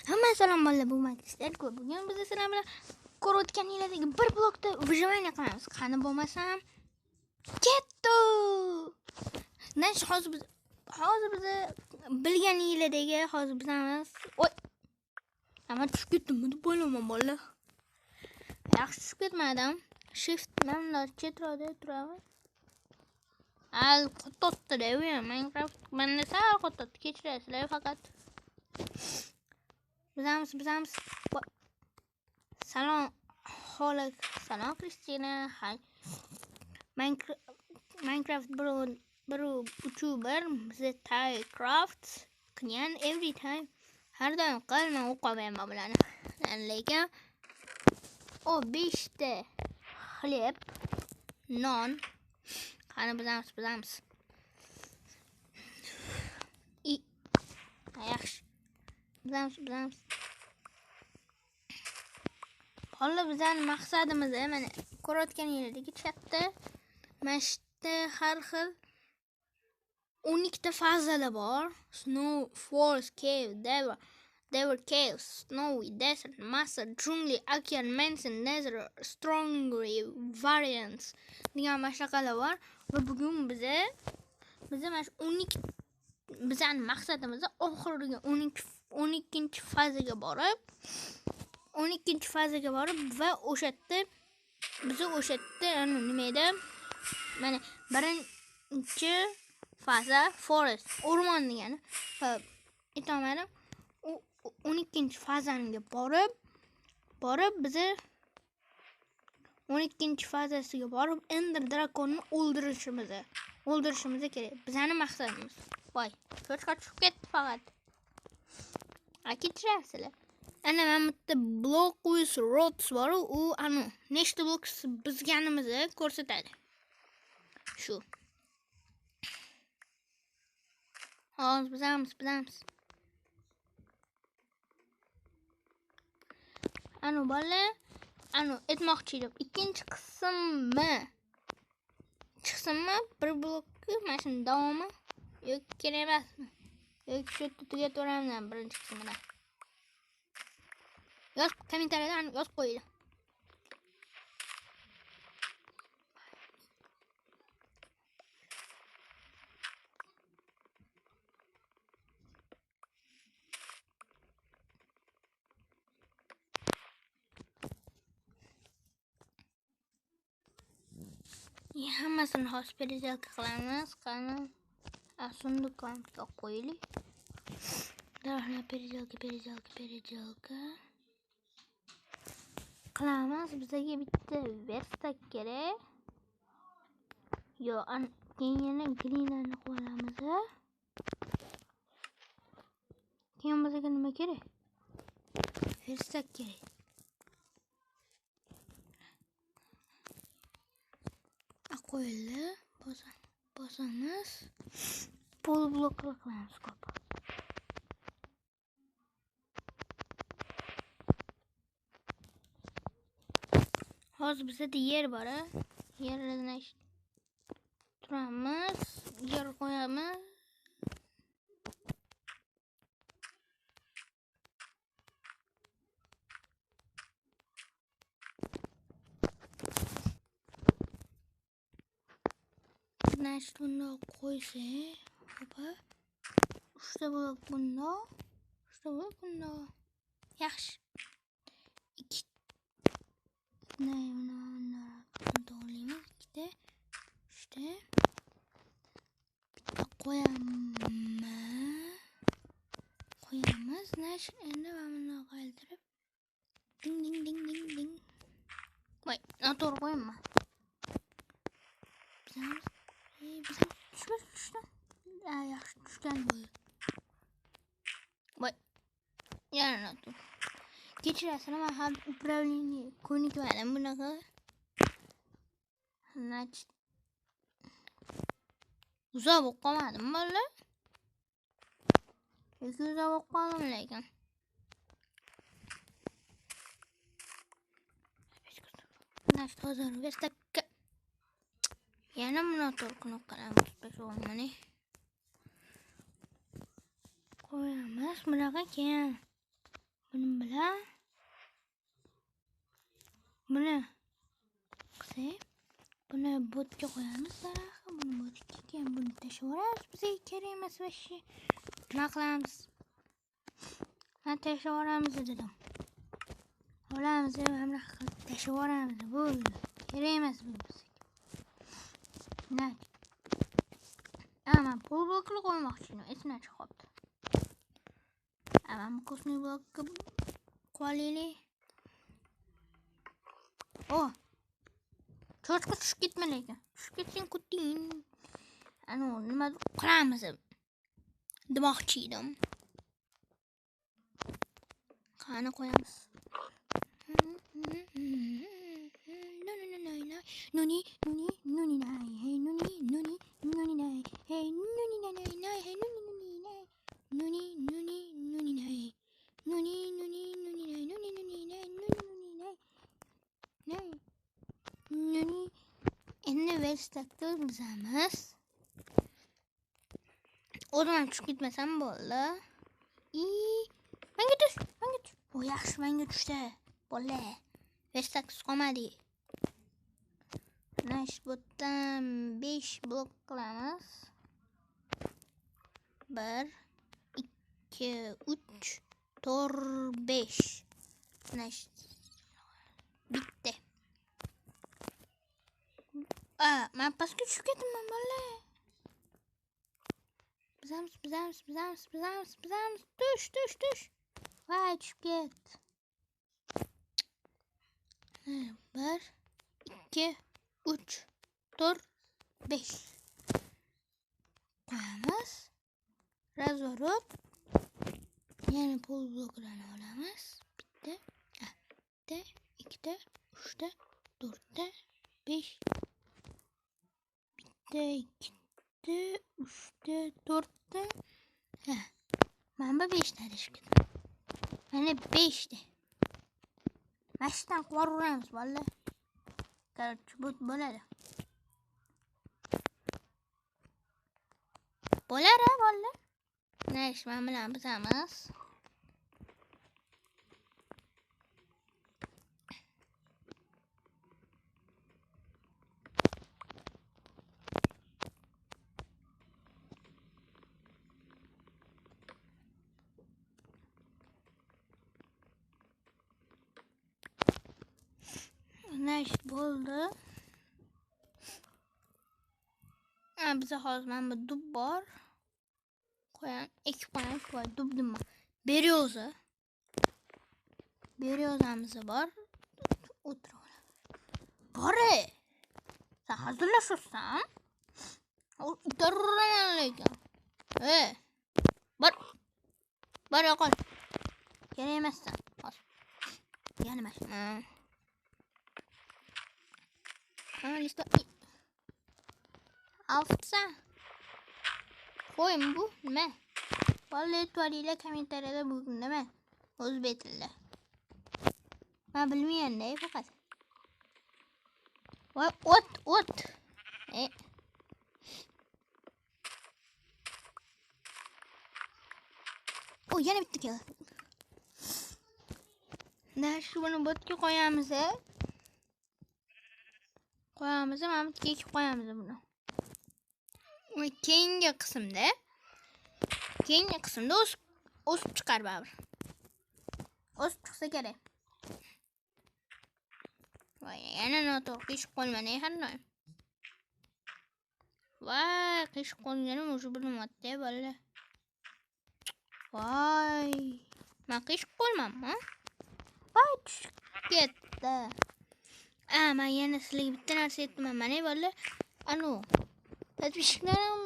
Hamma salom bolalar, bu Makislar ku. Bugun biz sizlar bilan ko'rayotgan yerdagi bir blokda выживание qilamiz. Qani bo'lmasam ketdi. Hozir biz bilgan yerdagi hozir bizamiz. Voy. Ama tushib ketdimmi deb o'ylayman bolalar. Yaxshi tushib ketmadim. Shift mana chetroqda turaman. Al qototdi-da u Minecraft. Menda sal qototdi. Kechirasizlar faqat. Bizamiz. Salom. Hola. Salom Kristina. Hi. Minecraft bir bize Tycraft qilgan every time. Har doim qilman o'qiyman bularni. Lekin o 5 ta xleb, non. Qani bizamiz. Yaxshi. Bizamiz. Hozir bizning maqsadimiz mana ko'rayotgan yerdagi chatda mana shunda har xil 12 ta fazalar bor. Snow, forest, cave, devil cave, snowy, desert, master, jungle, ocean, mountain, desert, strongly variants degan mashaqalar bor. Va bugun biza mana shu 12 bizning maqsadimiz oxirgi 12-fazaga borib va o'sha yerda nima edi? Mana birinchi faza forest, o'rmon degani. Va aytamadim, 12-fazasiga borib biza 12-fazasiga borib Ender Dragon'ni o'ldirishimiz kerak. Bizning maqsadimiz. Voy, cho'chqa tushib ketdi faqat. Kechirasizlar. Ana mana bitta block with roads bor, u nechta blok bizganimizni ko'rsatadi. Shu. Hozir bizamiz. Bolalar, aytmoqchi edim. Ikkinchi qismi chiqsinmi? Bir blokni mana shuni davomi yo'q kerak emasmi? Yo'q shu yerda tugataveramman birinchi qismini. Yoz kommentariyada yozib qo'yinglar. Hammasini hospitalga qilamiz. Qani sunduklarga qo'yaylik. Darhol perijalga qilamiz. Bizga bitta verstak kerak. Keyin yana grinani qo'yamiz. Keyin bizga nima kerak? Verstak kerak. Qo'yildi. Bosamiz. Pol blok qilamiz ko'p. Hozir bizda yer bor. Yerni turamiz. Yer qo'yamiz. Bunda qo'ysak, ho'pa. 3 ta blok bunda. Yaxshi. 2 bunda olamiz. 2 ta. 3 ta. Bitta qo'yamiz. Endi mana qoldirib ding. Voy, noto'g'ri qo'yman. Biz tushdi. Yaxshi tushgan bo'ldi. Voy. Yana noto'g'ri. Kechirasizlar, men ham upravlение ko'nikmadim bunaqa. Uzoq bo'lib qolmadim bolalar. Uzoq bo'lib qoldim lekin. Hozir verstakka yana motor knopkalarni bosishni qo'yamiz. Bunaqa keyin Buni bilan buni qilsak, buni botga qo'yamiz daraxtga, buni botga, keyin buni tashlab yuboramiz. Bizga kerak emas vashi. Nima qilamiz? Ha, tashlab yuboramiz dedim. Olamiz, mana qilib tashlab yuboramiz. Bo'ldi. Kerak emas bu bizga. Nima? Men pul blokini qo'ymoqchi edim. Esimdan chiqibdi. Men kosmik blokka qo'yaylik. Cho'chqa tushib ketma lekin. Tushib ketsang kuting. Nima qilamiz demoqchi edim. Qani qo'yamiz. Nuni endi verstakda bizamiz. O'zim tushib ketmasam bo'ldi. Menga tush. Yaxshi, menga tushdi. Bo'ldi. Verstakda qolmadi. Mana shu botdan 5 blok qilamiz. 1 2 3 4 5. Mana bitti. Men pastga tushib ketdim, bola. Bizamiz. Tush. Voy, tushib ket. 1 2 3 4 5. Qo'yamiz. Razvorot. Yana pul bloklarini olamiz. Bitta, 2ta, 3ta, 4ta, 5. Bitta, 2ta, 3ta, 4ta. Mana 5ta deshkim. Mana 5ta. Mashdan qo'raveramiz, bola. Короче, bo'ladi. Bo'ladi, bola. Naysh, men bilan bizamiz. Naysh bo'ldi. Bizda hozir mana bu dub bor. Qo'yam, ekib qo'yamiz. Voy, dub nima? Beryozamiz bor. O'tiraveramiz. Bore. Sen hazırlaşırsan. Darıraman lekin. Bor yo'qol. Kerak emassan. Hozir. Yana mashina. Listo. Alsa. Qo'yim bu nima? Vallahi aytvaringlar kommentariyada bu nima? O'zbek tilida. Men bilmayman-da faqat. Voy, o't. Yana bitta keldi. Shu buni botga qo'yamiz. Mana bu ekib qo'yamiz buni. Keyingi qismda o'sib chiqar baribir. O'sib chiqsa kerak. Voy, yana noto'g'ri qishib qolmani har doim. Voy, qishib qolganim o'sha bilmayapti, bola. Voy, men qishib qolmammi? Voy, tushib ketdi. Men yana sizlarga bitta narsa aytdim, mana bola. Tatbishklarim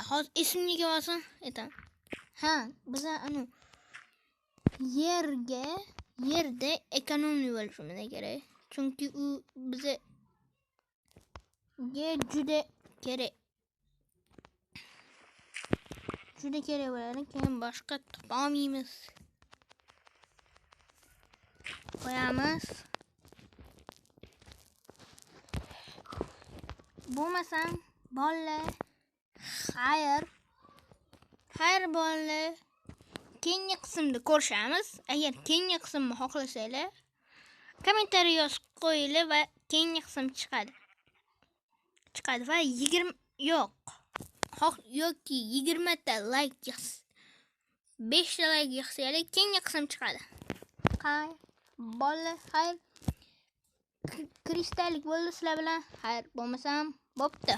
hozir esimga olsam aytaman. Biza yerda ekonomiya bo'lishimiz kerak. Chunki u bizga juda kerak. Juda kerak bo'ladi. Keyin boshqa topolmaymiz. Qo'yamiz. Bo'lmasam, bola. Xayr bola. keyingi qismda ko'rishamiz. Agar keyingi qismni xohlasanglar, kommentariy yozib qo'yinglar va keyingi qism chiqadi. Va 20 yoki 20 ta like yig'siz. 5 ta like yig'sanglar keyingi qism chiqadi. Bola, xayr. Kristallik bo'ldi sizlar bilan. Xayr, bo'lmasam, bo'pti.